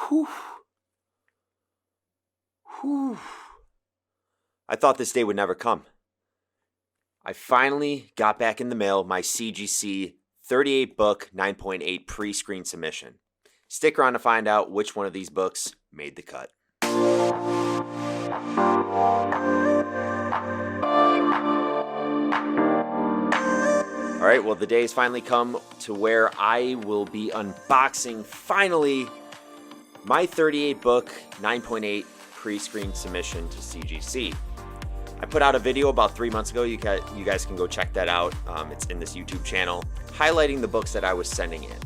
Whew. Whew. I thought this day would never come. I finally got back in the mail my CGC 38 book 9.8 pre-screen submission. Stick around to find out which one of these books made the cut. All right, well, the day has finally come to where I will be unboxing, finally, my 38 book 9.8 pre-screen submission to CGC. I put out a video about 3 months ago. You guys can go check that out. It's in this YouTube channel, highlighting the books that I was sending in.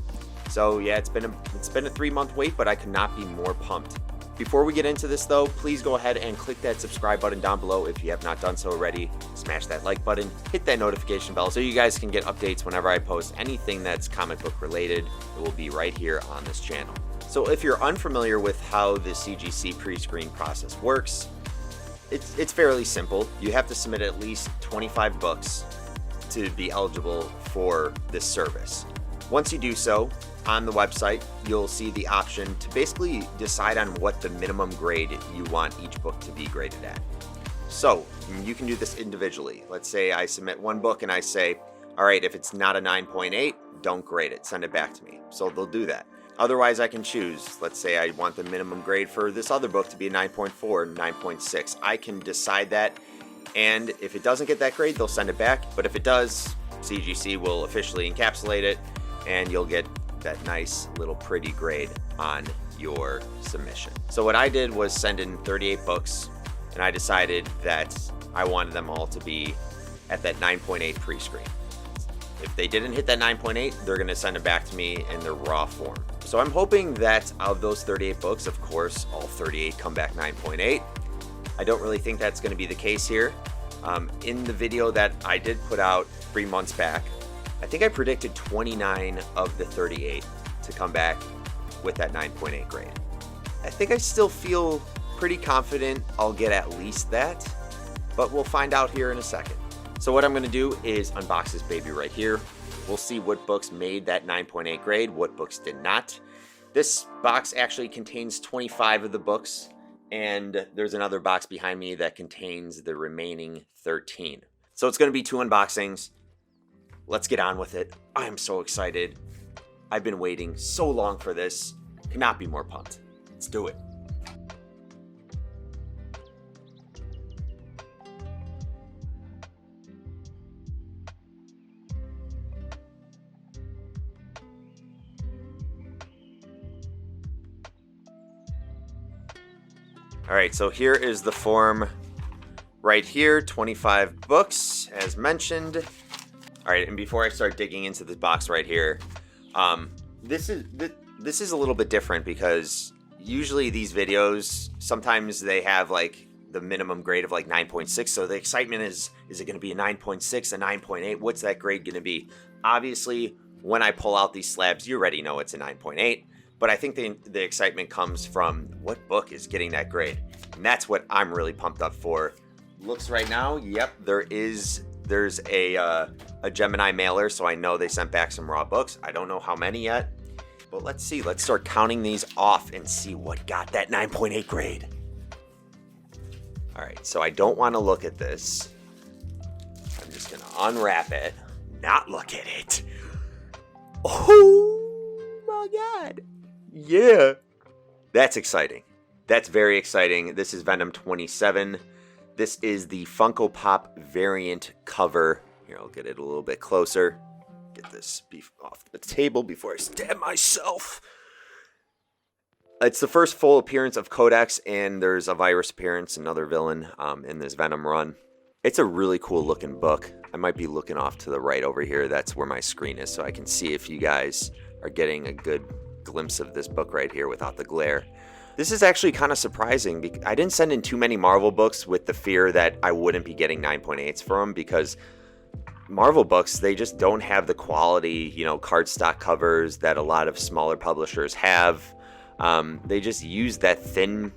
So yeah, it's been a 3-month wait, but I could not be more pumped. Before we get into this though, please go ahead and click that subscribe button down below if you have not done so already. Smash that like button, hit that notification bell so you guys can get updates whenever I post anything that's comic book related. It will be right here on this channel. So if you're unfamiliar with how the CGC pre-screen process works, it's fairly simple. You have to submit at least 25 books to be eligible for this service. Once you do so, on the website, you'll see the option to basically decide on what the minimum grade you want each book to be graded at. So you can do this individually. Let's say I submit one book and I say, all right, if it's not a 9.8, don't grade it, send it back to me. So they'll do that. Otherwise, I can choose. Let's say I want the minimum grade for this other book to be a 9.4, 9.6. I can decide that, and if it doesn't get that grade, they'll send it back. But if it does, CGC will officially encapsulate it, and you'll get that nice little pretty grade on your submission. So what I did was send in 38 books, and I decided that I wanted them all to be at that 9.8 pre-screen. If they didn't hit that 9.8, they're going to send it back to me in their raw form. So I'm hoping that out of those 38 books, of course, all 38 come back 9.8. I don't really think that's going to be the case here. In the video that I did put out 3 months back, I think I predicted 29 of the 38 to come back with that 9.8 grade. I think I still feel pretty confident I'll get at least that, but we'll find out here in a second. So what I'm going to do is unbox this baby right here. We'll see what books made that 9.8 grade, what books did not. This box actually contains 25 of the books, and there's another box behind me that contains the remaining 13. So it's going to be 2 unboxings. Let's get on with it. I am so excited. I've been waiting so long for this. Could not be more pumped. Let's do it. All right, so here is the form right here, 25 books as mentioned. All right, and before I start digging into this box right here, this is a little bit different because usually these videos, sometimes they have like the minimum grade of like 9.6. So the excitement is it going to be a 9.6, a 9.8? What's that grade going to be? Obviously, when I pull out these slabs, you already know it's a 9.8. But I think the excitement comes from what book is getting that grade. And that's what I'm really pumped up for. Looks right now, yep, there's a Gemini mailer, so I know they sent back some raw books. I don't know how many yet, but let's see. Let's start counting these off and see what got that 9.8 grade. All right, so I don't want to look at this. I'm just going to unwrap it, not look at it. Oh my God. Yeah, that's exciting. That's very exciting. This is Venom 27. This is the Funko Pop variant cover. Here, I'll get it a little bit closer. Get this beef off the table before I stab myself. It's the first full appearance of Codex, and there's a virus appearance, another villain in this Venom run. It's a really cool looking book. I might be looking off to the right over here. That's where my screen is, so I can see if you guys are getting a good glimpse of this book right here without the glare. This is actually kind of surprising. I didn't send in too many Marvel books with the fear that I wouldn't be getting 9.8s for them, because Marvel books, they just don't have the quality, cardstock covers that a lot of smaller publishers have. They just use that thin,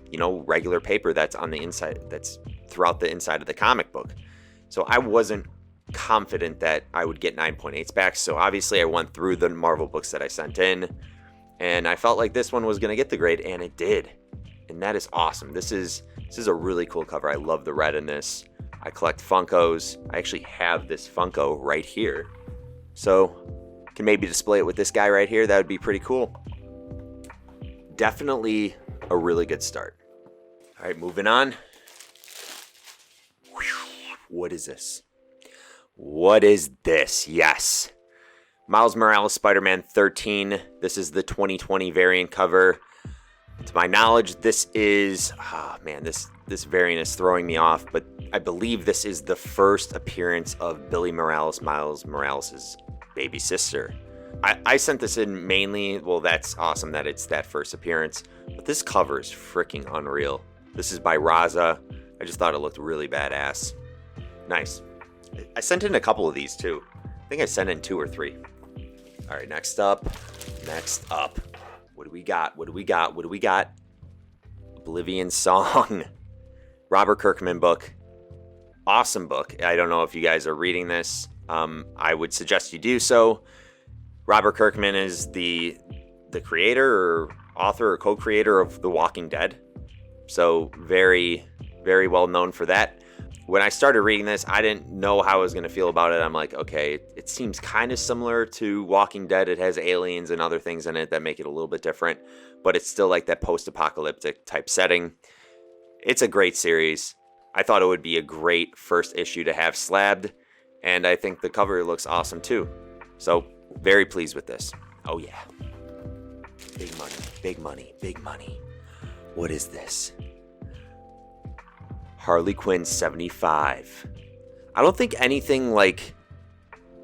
regular paper that's on the inside, that's throughout the inside of the comic book. So I wasn't confident that I would get 9.8s back. So obviously I went through the Marvel books that I sent in, and I felt like this one was going to get the grade, and it did. And that is awesome. This is a really cool cover. I love the red in this. I collect Funkos. I actually have this Funko right here. So, can maybe display it with this guy right here. That would be pretty cool. Definitely a really good start. All right, moving on. What is this? What is this? Yes. Miles Morales Spider-Man 13. This is the 2020 variant cover. To my knowledge, this is... Oh, man, this variant is throwing me off, but I believe this is the first appearance of Billy Morales, Miles Morales' baby sister. I sent this in mainly... Well, that's awesome that it's that first appearance, but this cover is freaking unreal. This is by Raza. I just thought it looked really badass. Nice. I sent in a couple of these too. I think I sent in 2 or 3. All right, next up. What do we got? Oblivion Song. Robert Kirkman book. Awesome book. I don't know if you guys are reading this. I would suggest you do so. Robert Kirkman is the creator or author or co-creator of The Walking Dead. So very, very well known for that. When I started reading this, I didn't know how I was going to feel about it. I'm like, okay, it seems kind of similar to Walking Dead. It has aliens and other things in it that make it a little bit different, but it's still like that post-apocalyptic type setting. It's a great series. I thought it would be a great first issue to have slabbed, and I think the cover looks awesome too. So, very pleased with this. Oh yeah. Big money, big money, big money. What is this? Harley Quinn 75. I don't think anything like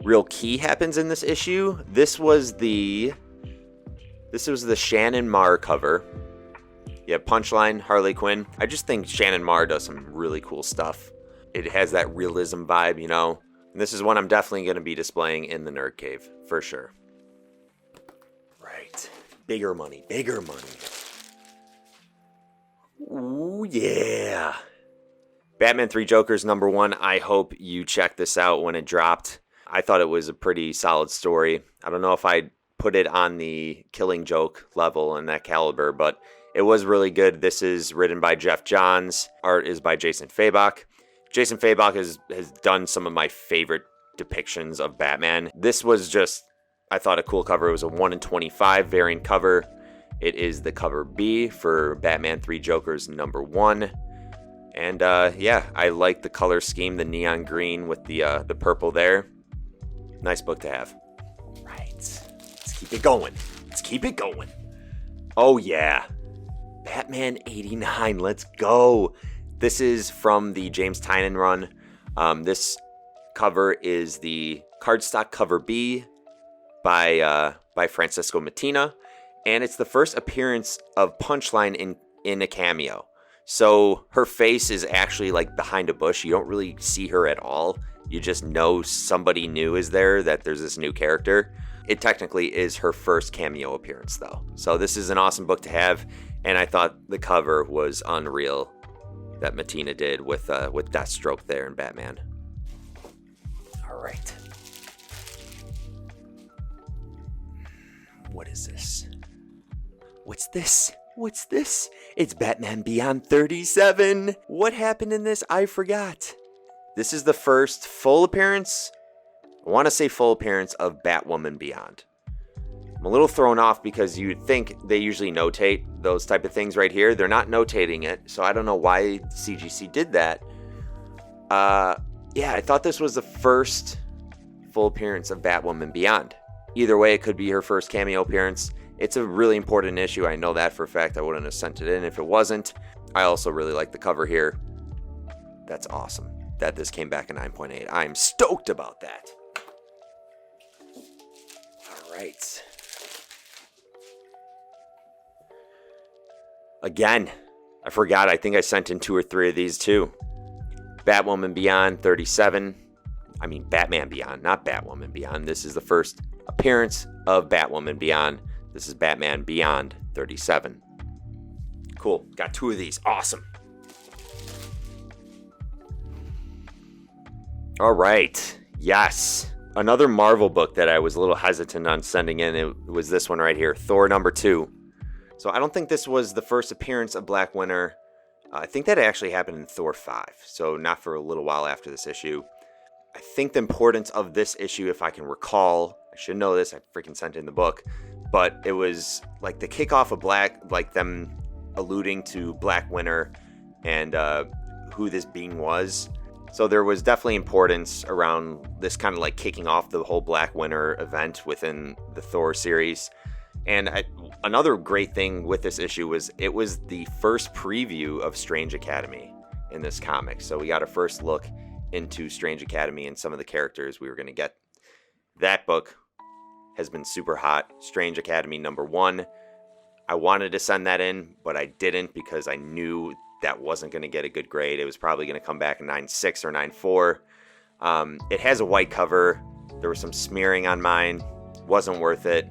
real key happens in this issue. This was the Shannon Marr cover. Yeah, Punchline, Harley Quinn. I just think Shannon Marr does some really cool stuff. It has that realism vibe, you know. And this is one I'm definitely going to be displaying in the Nerd Cave, for sure. Right. Bigger money, bigger money. Ooh, yeah. Batman 3 Jokers #1. I hope you check this out when it dropped. I thought it was a pretty solid story. I don't know if I'd put it on the Killing Joke level and that caliber, but it was really good. This is written by Jeff Johns. Art is by Jason Fabok. Jason Fabok has done some of my favorite depictions of Batman. This was just, I thought, a cool cover. It was a 1/25 variant cover. It is the cover B for Batman 3 Jokers #1. And yeah, I like the color scheme, the neon green with the purple there. Nice book to have. Right. Let's keep it going. Oh yeah. Batman 89. Let's go. This is from the James Tynion run. This cover is the cardstock cover B by Francisco Mattina. And it's the first appearance of Punchline in a cameo. So her face is actually like behind a bush. You don't really see her at all. You just know somebody new is there, that there's this new character. It technically is her first cameo appearance though. So this is an awesome book to have. And I thought the cover was unreal that Mattina did with Deathstroke there in Batman. All right. What is this? What's this? It's Batman Beyond 37. What happened in this? I forgot. This is the first full appearance. I want to say full appearance of Batwoman Beyond. I'm a little thrown off because you'd think they usually notate those type of things right here. They're not notating it, so I don't know why CGC did that. Yeah, I thought this was the first full appearance of Batwoman Beyond. Either way, it could be her first cameo appearance. It's a really important issue. I know that for a fact. I wouldn't have sent it in if it wasn't. I also really like the cover here. That's awesome that this came back in 9.8. I'm stoked about that. All right. Again, I forgot. I think I sent in 2 or 3 of these too. Batwoman Beyond 37. I mean, Batman Beyond, not Batwoman Beyond. This is the first appearance of Batwoman Beyond. This is Batman Beyond 37. Cool. Got 2 of these. Awesome. All right. Yes. Another Marvel book that I was a little hesitant on sending in, it was this one right here, Thor #2. So I don't think this was the first appearance of Black Winter. I think that actually happened in Thor 5, so not for a little while after this issue. I think the importance of this issue, if I can recall, I should know this, I freaking sent it in the book, but it was like the kickoff of like them alluding to Black Winter and who this being was. So there was definitely importance around this kind of like kicking off the whole Black Winter event within the Thor series. And another great thing with this issue was it was the first preview of Strange Academy in this comic. So we got a first look into Strange Academy and some of the characters we were going to get. That book has been super hot. Strange Academy #1. I wanted to send that in, but I didn't because I knew that wasn't going to get a good grade. It was probably going to come back in 9.6 or 9.4. It has a white cover. There was some smearing on mine. Wasn't worth it.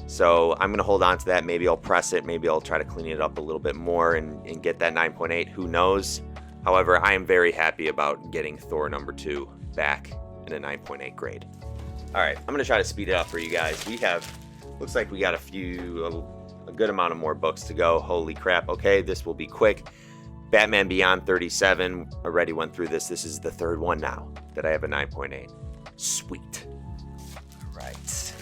So I'm going to hold on to that. Maybe I'll press it. Maybe I'll try to clean it up a little bit more and get that 9.8. Who knows? However, I am very happy about getting Thor #2 back in a 9.8 grade. All right, I'm going to try to speed it up for you guys. Looks like we got a good amount of more books to go. Holy crap. Okay, this will be quick. Batman Beyond 37. Already went through this. This is the third one now that I have a 9.8. Sweet. All right.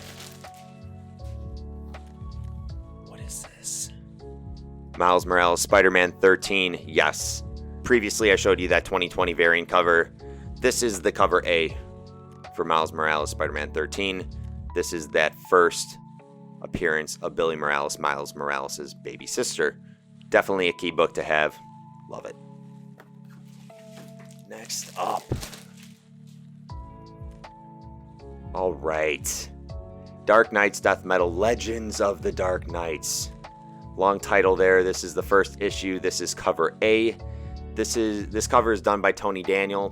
What is this? Miles Morales, Spider-Man 13. Yes. Previously, I showed you that 2020 variant cover. This is the cover A for Miles Morales, Spider-Man 13. This is that first appearance of Billy Morales, Miles Morales' baby sister. Definitely a key book to have. Love it. Next up. All right. Dark Knights Death Metal, Legends of the Dark Knights. Long title there. This is the first issue. This is cover A. This cover is done by Tony Daniel,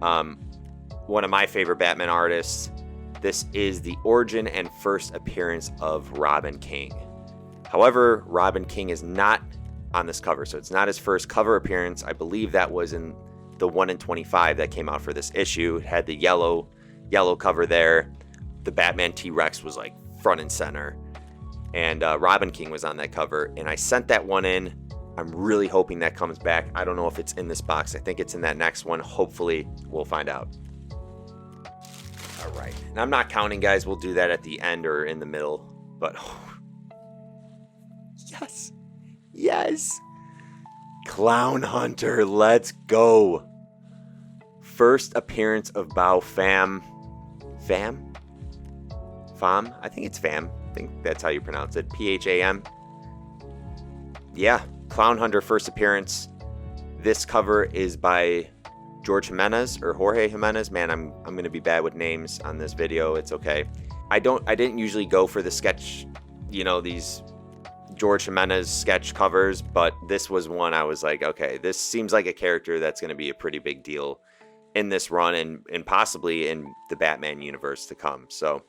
one of my favorite Batman artists. This is the origin and first appearance of Robin King. However, Robin King is not on this cover, so it's not his first cover appearance. I believe that was in the 1 in 25 that came out for this issue. It had the yellow cover there. The Batman T-Rex was like front and center, and Robin King was on that cover, and I sent that one in. I'm really hoping that comes back. I don't know if it's in this box. I think it's in that next one. Hopefully, we'll find out. All right. And I'm not counting, guys. We'll do that at the end or in the middle. But, yes. Yes. Clown Hunter. Let's go. First appearance of Bao Pham. Pham? Pham? I think it's Pham. I think that's how you pronounce it. Pham. Yeah. Clown Hunter first appearance. This cover is by George Jimenez or Jorge Jimenez. Man, I'm going to be bad with names on this video. It's okay. I didn't usually go for the sketch, these George Jimenez sketch covers, but this was one I was like, okay, this seems like a character that's going to be a pretty big deal in this run and possibly in the Batman universe to come. So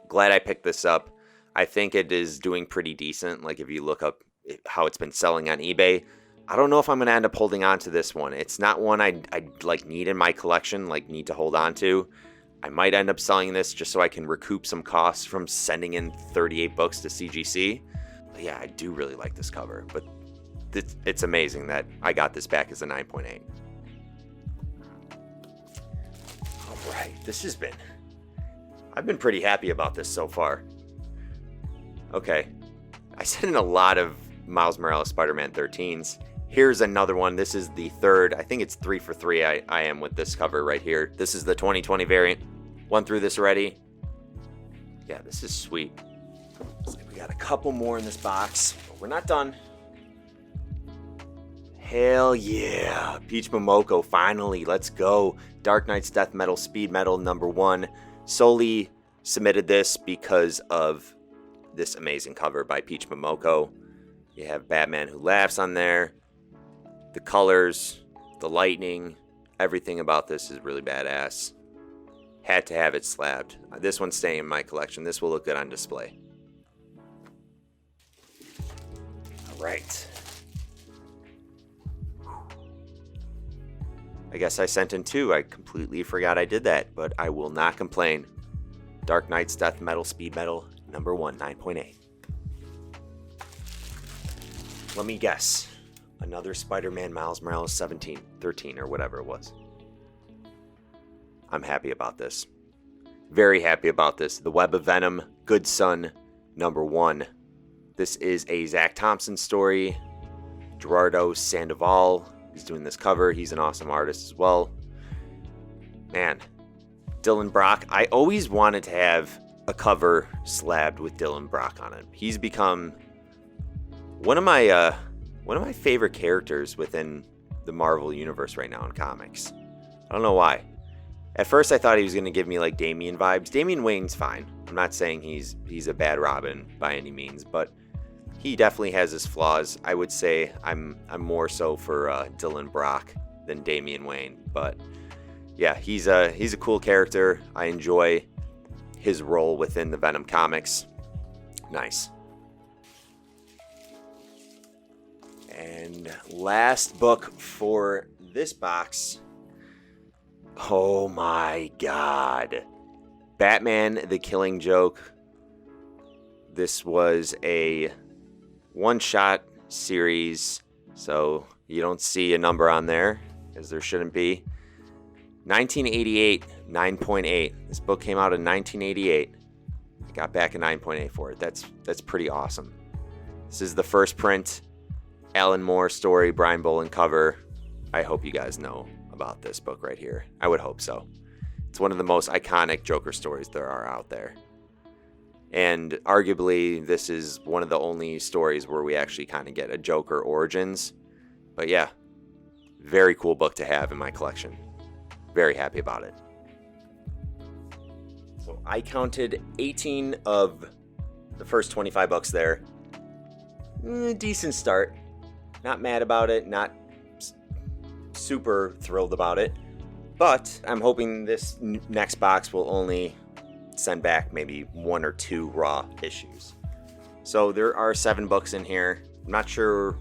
glad I picked this up. I think it is doing pretty decent. Like if you look up how it's been selling on eBay, I don't know if I'm going to end up holding on to this one. It's not one I like need in my collection, like need to hold on to. I might end up selling this just so I can recoup some costs from sending in 38 books to CGC. But yeah, I do really like this cover, but it's amazing that I got this back as a 9.8. All right, I've been pretty happy about this so far. Okay, I sent in a lot of Miles Morales Spider-Man 13s. Here's another one. This is the third. I think it's 3 for 3 I am with this cover right here. This is the 2020 variant. Went through this already. Yeah, this is sweet. Looks like we got a couple more in this box, but we're not done. Hell yeah. Peach Momoko, finally. Let's go. Dark Knights Death Metal Speed Metal #1. Solely submitted this because of this amazing cover by Peach Momoko. You have Batman Who Laughs on there. The colors, the lightning, everything about this is really badass. Had to have it slabbed. This one's staying in my collection. This will look good on display. All right. I guess I sent in 2. I completely forgot I did that, but I will not complain. Dark Knight's Death Metal Speed Metal number 1, 9.8. Let me guess. Another Spider-Man Miles Morales 13 or whatever it was. I'm happy about this. Very happy about this. The Web of Venom, Good Son, number 1. This is a Zach Thompson story. Gerardo Sandoval is doing this cover. He's an awesome artist as well. Man, Dylan Brock. I always wanted to have a cover slabbed with Dylan Brock on it. He's become one of my favorite characters within the Marvel universe right now in comics. I don't know why. At first I thought he was going to give me like Damian vibes. Damian Wayne's fine. I'm not saying he's a bad Robin by any means, but he definitely has his flaws. I would say I'm more so for Dylan Brock than Damian Wayne, but yeah, he's a cool character. I enjoy his role within the Venom comics. Nice. And last book for this box. Oh my God. Batman the Killing Joke. This was a one-shot series, so you don't see a number on there, as there shouldn't be. 1988, 9.8. This book came out in 1988. I got back a 9.8 for it. That's pretty awesome. This is the first print. Alan Moore story, Brian Boland cover. I hope you guys know about this book right here. I would hope so. It's one of the most iconic Joker stories there are out there. And arguably, this is one of the only stories where we actually kind of get a Joker origins. But yeah, very cool book to have in my collection. Very happy about it. So I counted 18 of the first 25 books there. Decent start. Not mad about it, not super thrilled about it. But I'm hoping this next box will only send back maybe 1 or 2 raw issues. So there are 7 books in here. I'm not sure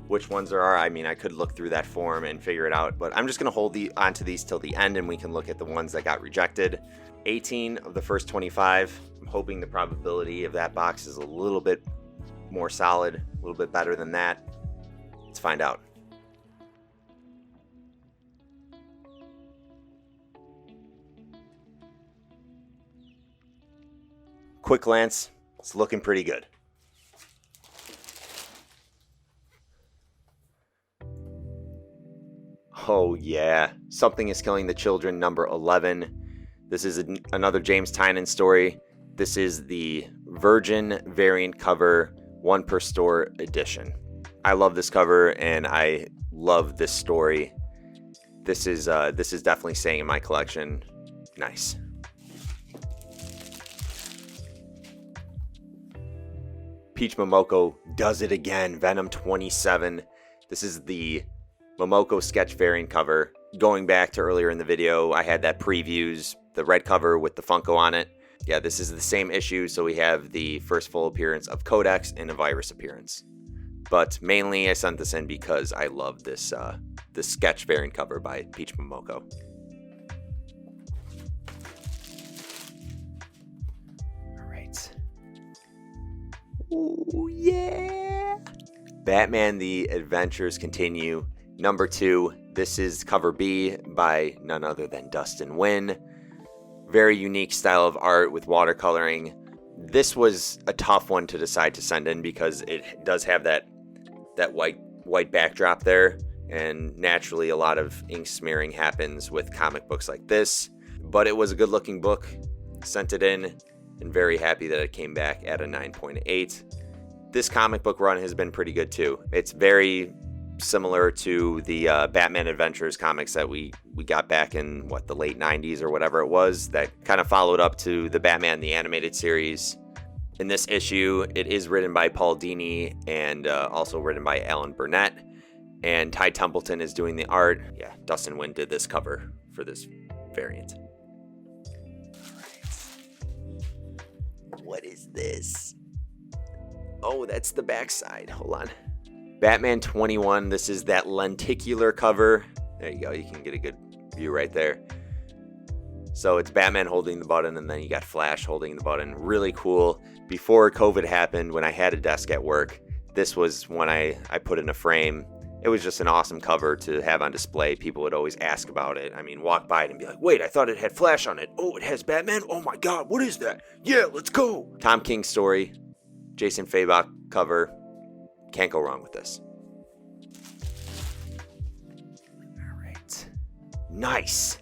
which ones there are. I mean, I could look through that form and figure it out, but I'm just going to hold onto these till the end and we can look at the ones that got rejected. 18 of the first 25. I'm hoping the probability of that box is a little bit more solid, a little bit better than that. Let's find out. Quick glance, it's looking pretty good. Oh yeah, Something is Killing the Children, number 11. This is another James Tynion story. This is the Virgin variant cover, 1 per store edition. I love this cover and I love this story. This is definitely staying in my collection. Nice. Peach Momoko does it again. Venom 27. This is the Momoko sketch variant cover. Going back to earlier in the video, I had that previews, the red cover with the Funko on it. Yeah, this is the same issue, so we have the first full appearance of Codex and a virus appearance. But mainly I sent this in because I love this sketch variant cover by Peach Momoko. Ooh, yeah! Batman The Adventures Continue, number 2. This is cover B by none other than Dustin Nguyen. Very unique style of art with watercoloring. This was a tough one to decide to send in because it does have that white backdrop there, and naturally a lot of ink smearing happens with comic books like this. But it was a good looking book. Sent it in. And very happy that it came back at a 9.8. This comic book run has been pretty good too. It's very similar to the Batman Adventures comics that we got back in the late 90s or whatever it was, that kind of followed up to the Batman the Animated Series. In this issue, it is written by Paul Dini and also written by Alan Burnett. And Ty Templeton is doing the art. Yeah, Dustin Nguyen did this cover for this variant. What is this? Oh, that's the backside. Hold on. Batman 21. This is that lenticular cover. There you go. You can get a good view right there. So it's Batman holding the button, and then you got Flash holding the button. Really cool. Before COVID happened, when I had a desk at work, this was one I put in a frame. It was just an awesome cover to have on display. People would always ask about it. I mean, walk by it and be like, wait, I thought it had Flash on it. Oh, it has Batman? Oh my God, what is that? Yeah, let's go. Tom King's story, Jason Fabok cover. Can't go wrong with this. All right. Nice.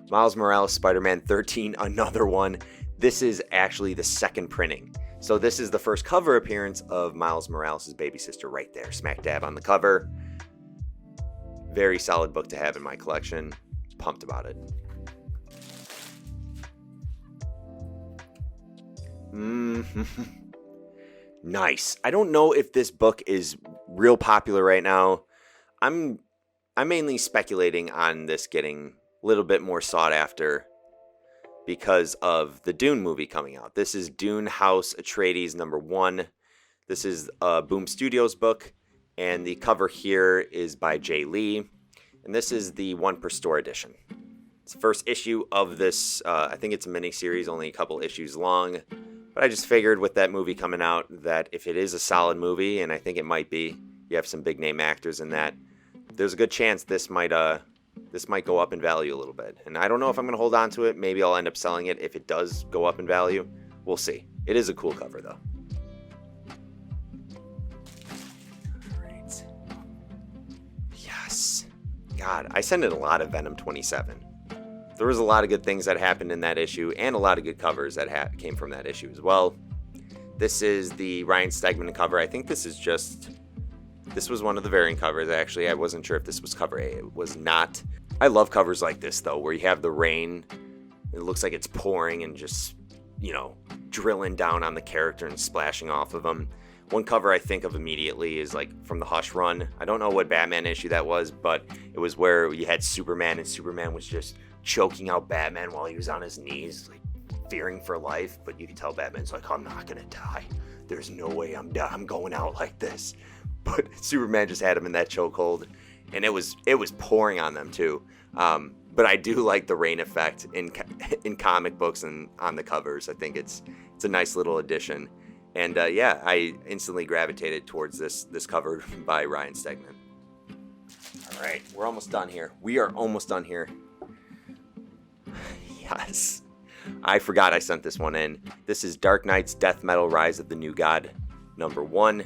Miles Morales, Spider-Man 13, another one. This is actually the second printing. So this is the first cover appearance of Miles Morales' baby sister right there, smack dab on the cover. Very solid book to have in my collection. Pumped about it. Nice. I don't know if this book is real popular right now. I'm mainly speculating on this getting a little bit more sought after because of the Dune movie coming out. This is Dune House Atreides #1. This is a Boom Studios book, and the cover here is by Jay Lee, and this is the 1 per store edition. It's the first issue of this. I think it's a mini-series, only a couple issues long, but I just figured with that movie coming out that if it is a solid movie, and I think it might be, you have some big-name actors in that, there's a good chance this might go up in value a little bit. And I don't know if I'm going to hold on to it. Maybe I'll end up selling it if it does go up in value. We'll see. It is a cool cover, though. All right. Yes. God, I sent in a lot of Venom 27. There was a lot of good things that happened in that issue, and a lot of good covers that came from that issue as well. This is the Ryan Stegman cover. I think this was one of the variant covers, actually. I wasn't sure if this was cover A. It was not. I love covers like this, though, where you have the rain. It looks like it's pouring and just, drilling down on the character and splashing off of them. One cover I think of immediately is like from the Hush run. I don't know what Batman issue that was, but it was where you had Superman, and Superman was just choking out Batman while he was on his knees, like fearing for life. But you could tell Batman's like, I'm not going to die. There's no way I'm going out like this. But Superman just had him in that chokehold, and it was pouring on them too. But I do like the rain effect in comic books and on the covers. I think it's a nice little addition, and I instantly gravitated towards this cover by Ryan Stegman. All right, we're almost done here. We are almost done here. Yes, I forgot I sent this one in. This is Dark Knight's Death Metal: Rise of the New God, #1.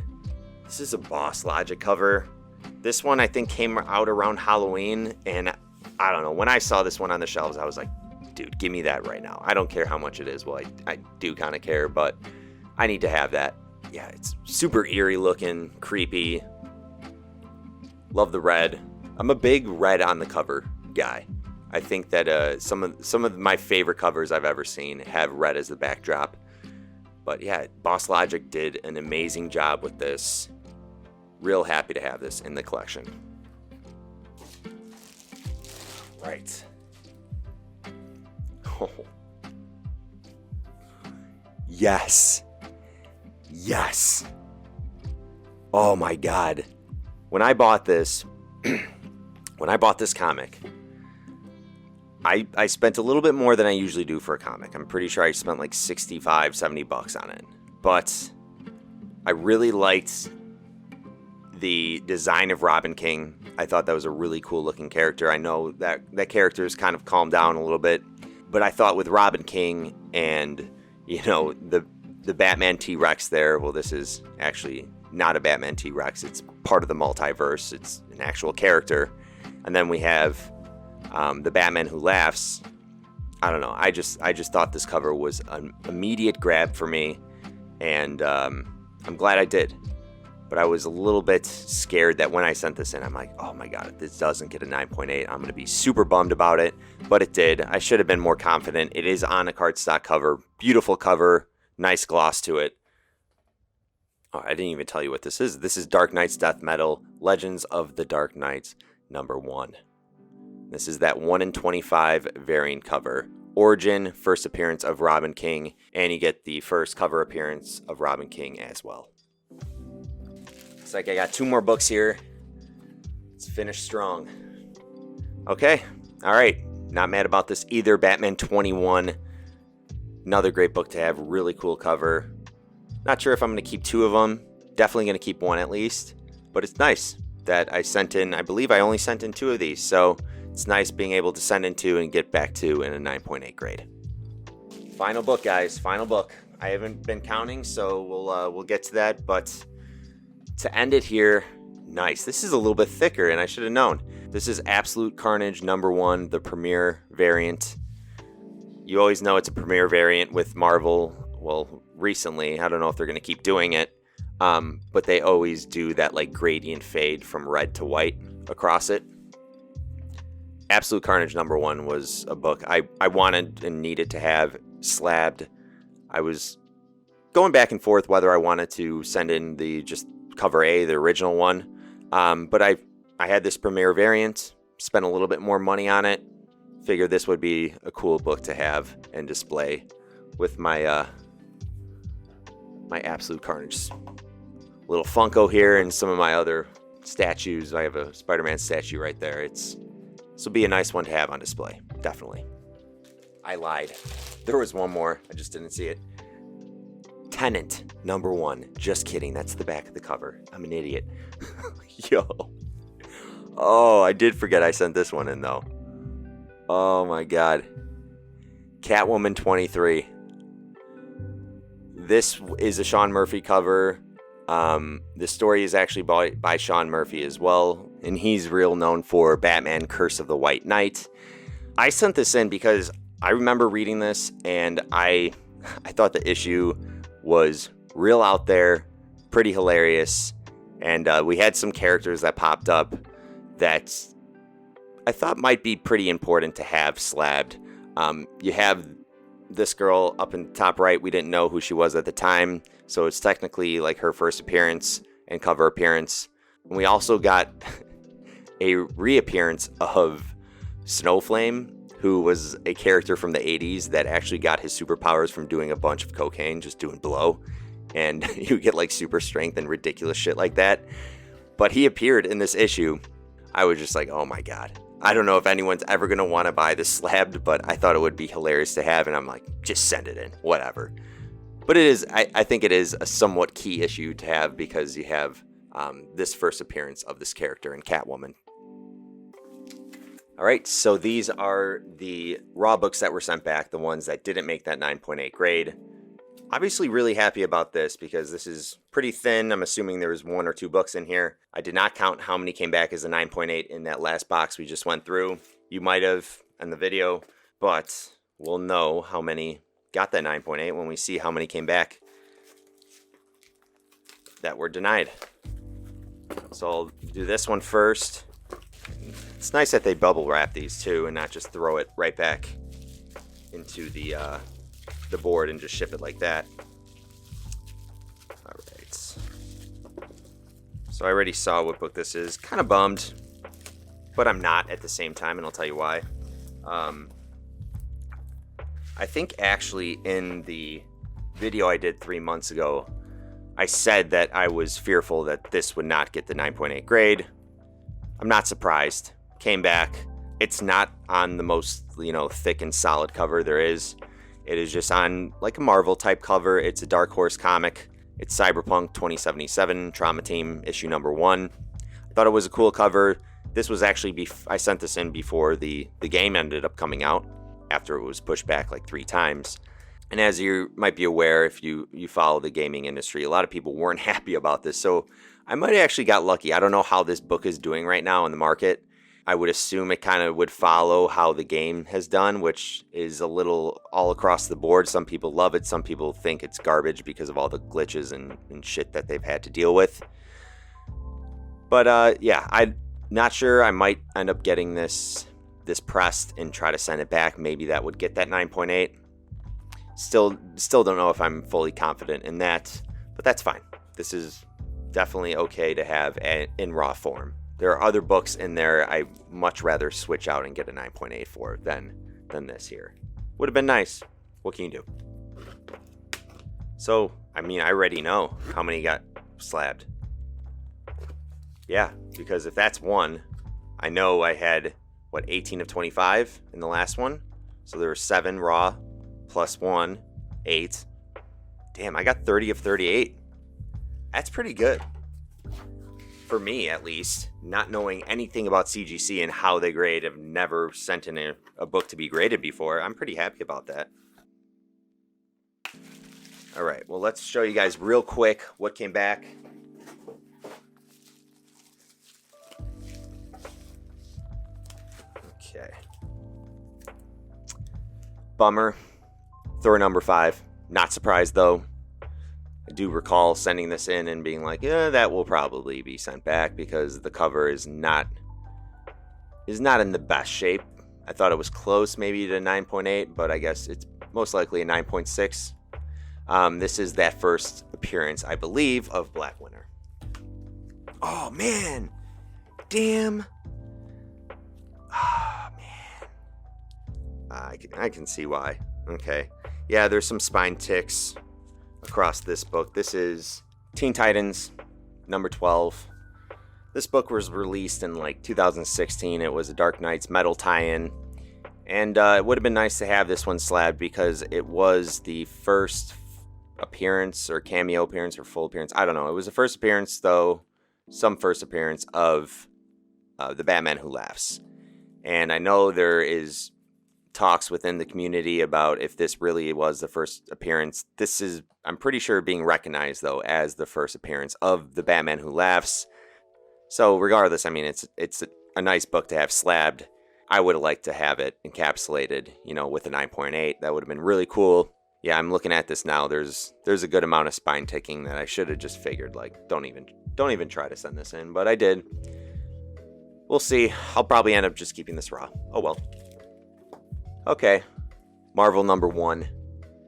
This is a Boss Logic cover. This one I think came out around Halloween, and I don't know. When I saw this one on the shelves, I was like, dude, give me that right now. I don't care how much it is. Well, I do kind of care, but I need to have that. Yeah, it's super eerie looking, creepy. Love the red. I'm a big red on the cover guy. I think that some of my favorite covers I've ever seen have red as the backdrop. But yeah, Boss Logic did an amazing job with this. Real happy to have this in the collection. Right. Oh. Yes. Yes. Oh my God. When I bought this comic, I spent a little bit more than I usually do for a comic. I'm pretty sure I spent like $65-$70 on it. But I really liked the design of Robin King. I thought that was a really cool looking character. I know that character has kind of calmed down a little bit, but I thought with Robin King and, the Batman T-Rex there, well, this is actually not a Batman T-Rex. It's part of the multiverse. It's an actual character. And then we have the Batman Who Laughs. I don't know. I just thought this cover was an immediate grab for me, and I'm glad I did. But I was a little bit scared that when I sent this in, I'm like, oh my God, if this doesn't get a 9.8, I'm going to be super bummed about it. But it did. I should have been more confident. It is on a cardstock cover. Beautiful cover. Nice gloss to it. Oh, I didn't even tell you what this is. This is Dark Knight's Death Metal: Legends of the Dark Knights #1. This is that 1 in 25 variant cover. Origin, first appearance of Robin King, and you get the first cover appearance of Robin King as well. It's like I got 2 more books here. Let's finish strong. Okay, all right. Not mad about this either. Batman 21. Another great book to have. Really cool cover. Not sure if I'm going to keep 2 of them. Definitely going to keep 1 at least. But it's nice that I sent in, I believe I only sent in 2 of these. So it's nice being able to send in 2 and get back 2 in a 9.8 grade. Final book, guys. Final book. I haven't been counting, so we'll get to that. But to end it here, nice. This is a little bit thicker, and I should have known. This is Absolute Carnage #1, the Premier variant. You always know it's a Premier variant with Marvel. Well, recently, I don't know if they're going to keep doing it, but they always do that like gradient fade from red to white across it. Absolute Carnage #1 was a book I wanted and needed to have slabbed. I was going back and forth whether I wanted to send in the just cover A, the original one, but I had this Premier variant, spent a little bit more money on it, figured this would be a cool book to have and display with my my Absolute Carnage little Funko here and some of my other statues. I have a Spider-Man statue right there. This will be a nice one to have on display, definitely. I lied. There was one more. I just didn't see it. Tenant #1. Just kidding. That's the back of the cover. I'm an idiot. Yo. Oh, I did forget I sent this one in, though. Oh, my God. Catwoman 23. This is a Sean Murphy cover. The story is actually by Sean Murphy as well, and he's real known for Batman Curse of the White Knight. I sent this in because I remember reading this, and I thought the issue was real out there, pretty hilarious, and we had some characters that popped up that I thought might be pretty important to have slabbed. You have this girl up in the top right. We didn't know who she was at the time, so it's technically like her first appearance and cover appearance. And we also got a reappearance of Snowflame, who was a character from the 80s that actually got his superpowers from doing a bunch of cocaine, just doing blow. And you get like super strength and ridiculous shit like that. But he appeared in this issue. I was just like, oh my God. I don't know if anyone's ever going to want to buy this slabbed, but I thought it would be hilarious to have. And I'm like, just send it in, whatever. But it is, I think it is a somewhat key issue to have because you have this first appearance of this character in Catwoman. All right, so these are the raw books that were sent back, the ones that didn't make that 9.8 grade. Obviously really happy about this because this is pretty thin. I'm assuming there was 1 or 2 books in here. I did not count how many came back as a 9.8 in that last box we just went through. You might have in the video, but we'll know how many got that 9.8 when we see how many came back that were denied. So I'll do this one first. It's nice that they bubble wrap these too and not just throw it right back into the board and just ship it like that. All right. So I already saw what book this is. Kind of bummed, but I'm not at the same time, and I'll tell you why. I think actually in the video I did 3 months ago, I said that I was fearful that this would not get the 9.8 grade. I'm not surprised. Came back. It's not on the most, thick and solid cover there is. It is just on like a Marvel type cover. It's a Dark Horse comic. It's Cyberpunk 2077 Trauma Team issue #1. I thought it was a cool cover. This was actually, I sent this in before the game ended up coming out, after it was pushed back like 3 times. And as you might be aware, if you follow the gaming industry, a lot of people weren't happy about this. So I might have actually got lucky. I don't know how this book is doing right now in the market. I would assume it kind of would follow how the game has done, which is a little all across the board. Some people love it. Some people think it's garbage because of all the glitches and shit that they've had to deal with. But yeah, I'm not sure. I might end up getting this pressed and try to send it back. Maybe that would get that 9.8. Still don't know if I'm fully confident in that, but that's fine. This is definitely okay to have in raw form. There are other books in there I much rather switch out and get a 9.8 for than this here. Would have been nice. What can you do? So, I already know how many got slabbed. Yeah, because if that's 1, I know I had what, 18 of 25 in the last one. So there were 7 raw, plus 1, 8. Damn, I got 30 of 38. That's pretty good. For me, at least, not knowing anything about CGC and how they grade, I've never sent in a book to be graded before. I'm pretty happy about that. All right, well, let's show you guys real quick what came back. Okay. Bummer. Thor number 5. Not surprised, though. I do recall sending this in and being like, yeah, that will probably be sent back because the cover is not in the best shape. I thought it was close maybe to 9.8, but I guess it's most likely a 9.6. This is that first appearance, I believe, of Black Winter. Oh, man. Damn. Oh, man. I can see why. Okay. Yeah, there's some spine ticks across this book. This is Teen Titans number 12. This book was released in like 2016. It was a Dark Knight's Metal tie-in. And it would have been nice to have this one slabbed because it was the first appearance or cameo appearance or full appearance. I don't know. It was the first appearance, though, some first appearance of the Batman Who Laughs. And I know there is talks within the community about if this really was the first appearance. This is, I'm pretty sure, being recognized, though, as the first appearance of the Batman Who Laughs. So regardless, I mean, it's a nice book to have slabbed. I would have liked to have it encapsulated, with a 9.8. That would have been really cool. Yeah, I'm looking at this now. There's a good amount of spine ticking that I should have just figured, like, don't even try to send this in, but I did. We'll see. I'll probably end up just keeping this raw. Oh well. Okay. Marvel number 1.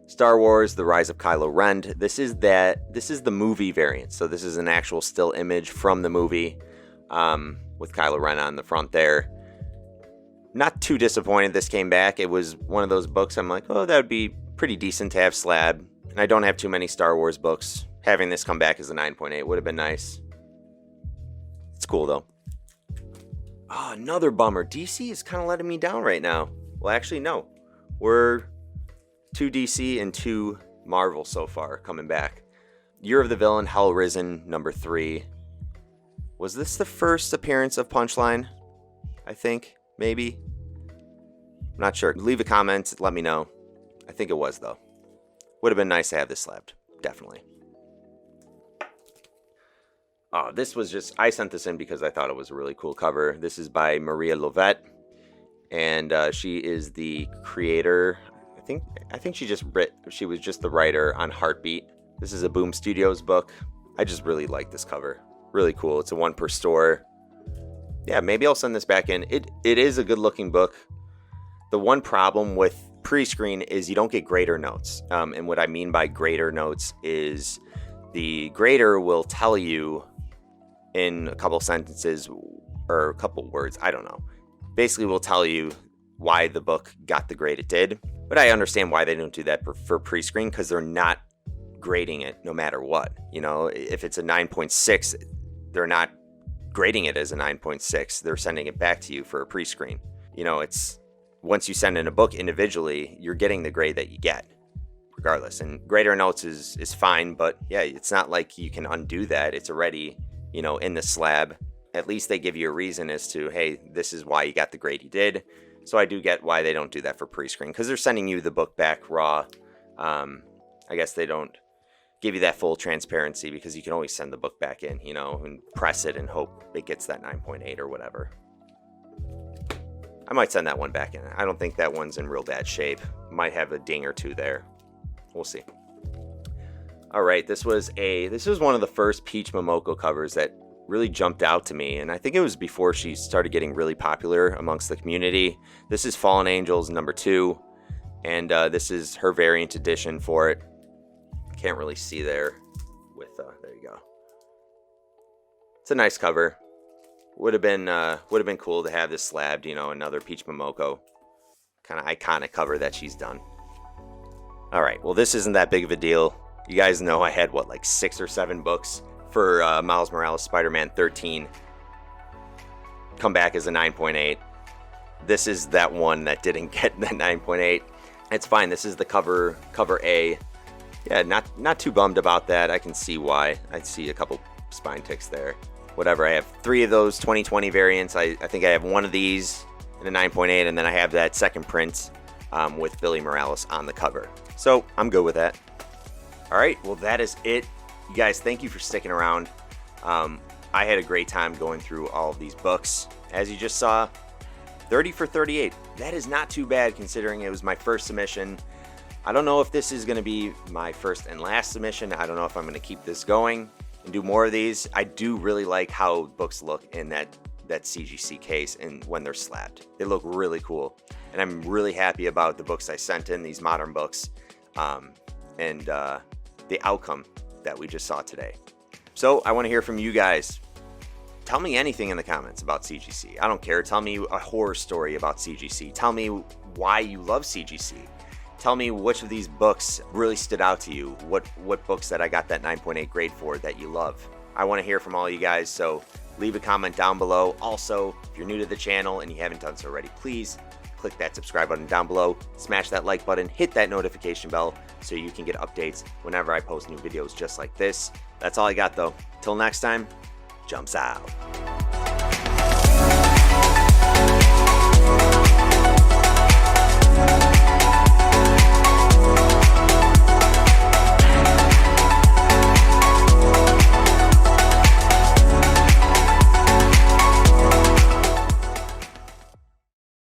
Star Wars: The Rise of Kylo Ren. This is the movie variant. So this is an actual still image from the movie, with Kylo Ren on the front there. Not too disappointed this came back. It was one of those books I'm like, oh, that would be pretty decent to have slab. And I don't have too many Star Wars books. Having this come back as a 9.8 would have been nice. It's cool, though. Oh, another bummer. DC is kind of letting me down right now. Well, actually, no. We're 2 DC and 2 Marvel so far coming back. Year of the Villain, Hell Risen, number 3. Was this the first appearance of Punchline? I think. Maybe. I'm not sure. Leave a comment. Let me know. I think it was, though. Would have been nice to have this slabbed. Definitely. Oh, this was just... I sent this in because I thought it was a really cool cover. This is by Maria Lovett. And she is the creator. I think she was just the writer on Heartbeat. This is a Boom Studios book. I just really like this cover. Really cool. It's a 1 per store. Yeah, maybe I'll send this back in. It is a good looking book. The one problem with Prescreen is you don't get grader notes. And what I mean by grader notes is the grader will tell you in a couple sentences or a couple words, I don't know. Basically will tell you why the book got the grade it did. But I understand why they don't do that for Prescreen, because they're not grading it no matter what. If it's a 9.6, they're not grading it as a 9.6. They're sending it back to you for a Prescreen. It's once you send in a book individually, you're getting the grade that you get regardless. And grader notes is fine, but yeah, it's not like you can undo that. It's already, in the slab. At least they give you a reason as to, hey, this is why you got the grade you did. So I do get why they don't do that for Prescreen, because they're sending you the book back raw. I guess they don't give you that full transparency because you can always send the book back in, and press it and hope it gets that 9.8 or whatever. I might send that one back in. I don't think that one's in real bad shape. Might have a ding or two there. We'll see. All right, this was one of the first Peach Momoko covers that really jumped out to me, and I think it was before she started getting really popular amongst the community. This is Fallen Angels number 2, and this is her variant edition for it. Can't really see there with there you go. It's a nice cover. Would have been cool to have this slabbed, another Peach Momoko kind of iconic cover that she's done. All right, well, this isn't that big of a deal. You guys know I had like 6 or 7 books for Miles Morales Spider-Man 13 come back as a 9.8. this is that one that didn't get the 9.8. It's fine. This is the cover A. Yeah, not too bummed about that. I can see why. I see a couple spine ticks there. Whatever, I have 3 of those 2020 variants. I think I have one of these in a 9.8, and then I have that second print with Billy Morales on the cover. So I'm good with that. All right, well, that is it. You guys, thank you for sticking around. I had a great time going through all of these books. As you just saw, 30 for 38. That is not too bad considering it was my first submission. I don't know if this is going to be my first and last submission. I don't know if I'm going to keep this going and do more of these. I do really like how books look in that CGC case and when they're slabbed. They look really cool. And I'm really happy about the books I sent in, these modern books, and the outcome that we just saw today. So I want to hear from you guys. Tell me anything in the comments about CGC. I don't care. Tell me a horror story about CGC. Tell me why you love CGC. Tell me which of these books really stood out to you. What books that I got that 9.8 grade for that you love. I want to hear from all you guys, so leave a comment down below. Also, if you're new to the channel and you haven't done so already, please click that subscribe button down below, smash that like button, hit that notification bell so you can get updates whenever I post new videos just like this. That's all I got though. Till next time, jumps out.